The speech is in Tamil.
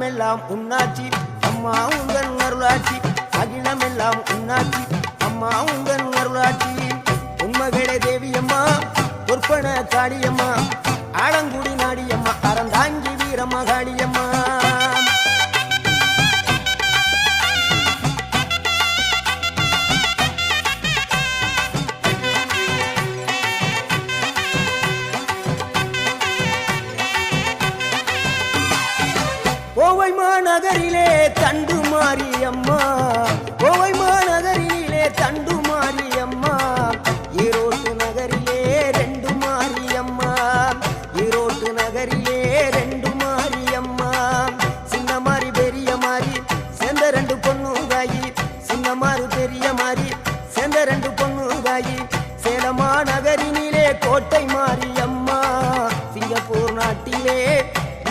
அகிலமெல்லாம் உன்னாட்சி அம்மா உந்தன் அருளாட்சி அகிலமெல்லாம் உன்னாட்சி அம்மா உந்தன் அருளாட்சி உண்மகளே தேவியம்மா பொற்பன காளியம்மா ஆலங்குடி நாடியம்மா அறந்தாங்கி வீரம்மா காளியம்மா கோவை மாநகரிலே தண்டு மாரியம்மா கோவை